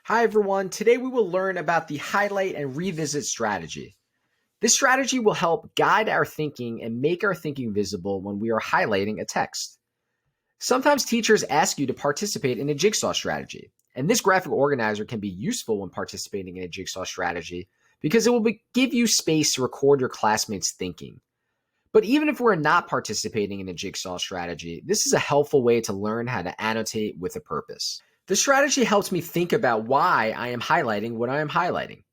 Hi everyone, today we will learn about the highlight and revisit strategy. This strategy will help guide our thinking and make our thinking visible when we are highlighting a text. Sometimes teachers ask you to participate in a jigsaw strategy, and this graphic organizer can be useful when participating in a jigsaw strategy because it will give you space to record your classmates' thinking. But even if we're not participating in a jigsaw strategy, this is a helpful way to learn how to annotate with a purpose. The strategy helps me think about why I am highlighting what I am highlighting.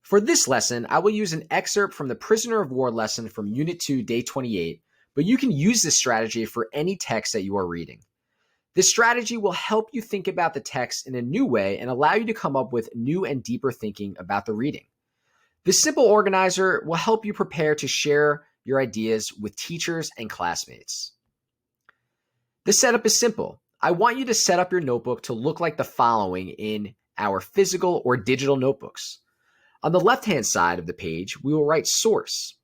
For this lesson, I will use an excerpt from the Prisoner of War lesson from Unit 2, Day 28, but you can use this strategy for any text that you are reading. This strategy will help you think about the text in a new way and allow you to come up with new and deeper thinking about the reading. This simple organizer will help you prepare to share your ideas with teachers and classmates. The setup is simple. I want you to set up your notebook to look like the following in our physical or digital notebooks. On the left-hand side of the page, we will write source.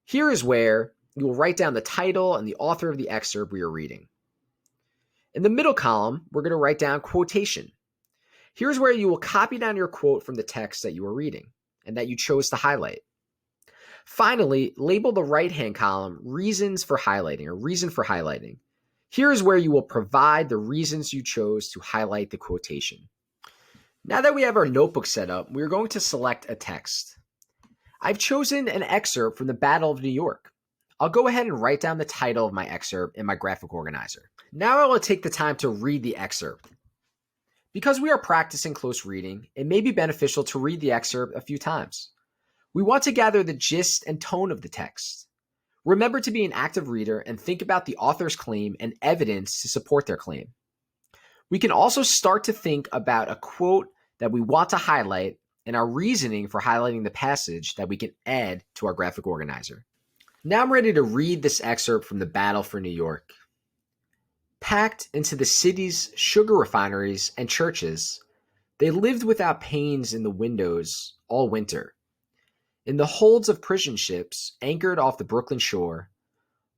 Here is where you will write down the title and the author of the excerpt we are reading. In the middle column, we're going to write down quotation. Here's where you will copy down your quote from the text that you are reading and that you chose to highlight. Finally, label the right-hand column reasons for highlighting or reason for highlighting. Here is where you will provide the reasons you chose to highlight the quotation. Now that we have our notebook set up, we're going to select a text. I've chosen an excerpt from the Battle of New York. I'll go ahead and write down the title of my excerpt in my graphic organizer. Now I will take the time to read the excerpt. Because we are practicing close reading, it may be beneficial to read the excerpt a few times. We want to gather the gist and tone of the text. Remember to be an active reader and think about the author's claim and evidence to support their claim. We can also start to think about a quote that we want to highlight and our reasoning for highlighting the passage that we can add to our graphic organizer. Now I'm ready to read this excerpt from the Battle for New York. Packed into the city's sugar refineries and churches, they lived without panes in the windows all winter. In the holds of prison ships anchored off the Brooklyn shore,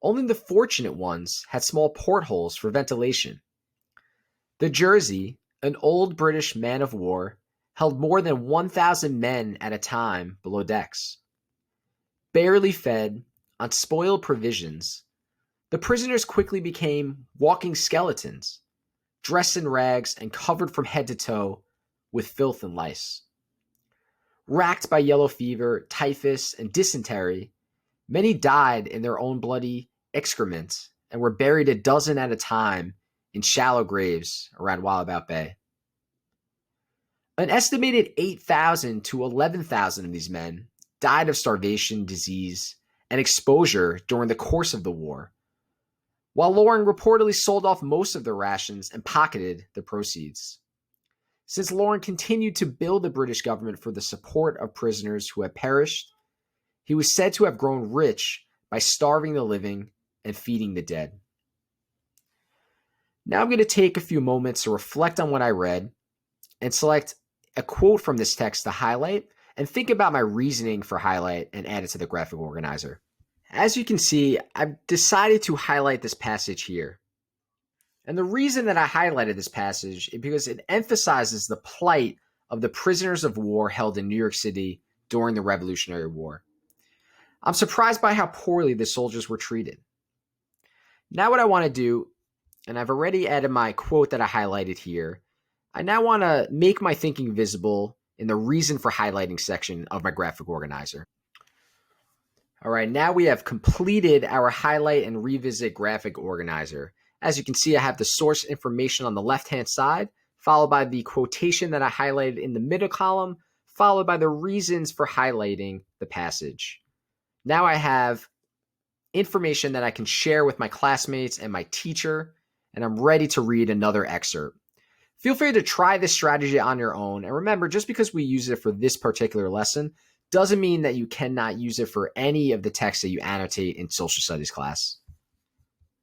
only the fortunate ones had small portholes for ventilation. The Jersey, an old British man of war, held more than 1,000 men at a time below decks. Barely fed on spoiled provisions, the prisoners quickly became walking skeletons, dressed in rags and covered from head to toe with filth and lice. Racked by yellow fever, typhus, and dysentery, many died in their own bloody excrement and were buried a dozen at a time in shallow graves around Wallabout Bay. An estimated 8,000 to 11,000 of these men died of starvation, disease, and exposure during the course of the war, while Loring reportedly sold off most of their rations and pocketed the proceeds. Since Loring continued to bill the British government for the support of prisoners who had perished, he was said to have grown rich by starving the living and feeding the dead. Now I'm going to take a few moments to reflect on what I read and select a quote from this text to highlight and think about my reasoning for highlight and add it to the graphic organizer. As you can see, I've decided to highlight this passage here. And the reason that I highlighted this passage is because it emphasizes the plight of the prisoners of war held in New York City during the Revolutionary War. I'm surprised by how poorly the soldiers were treated. Now what I want to do, and I've already added my quote that I highlighted here, I now want to make my thinking visible in the reason for highlighting section of my graphic organizer. All right, now we have completed our highlight and revisit graphic organizer. As you can see, I have the source information on the left-hand side, followed by the quotation that I highlighted in the middle column, followed by the reasons for highlighting the passage. Now I have information that I can share with my classmates and my teacher, and I'm ready to read another excerpt. Feel free to try this strategy on your own, and remember, just because we use it for this particular lesson doesn't mean that you cannot use it for any of the texts that you annotate in social studies class.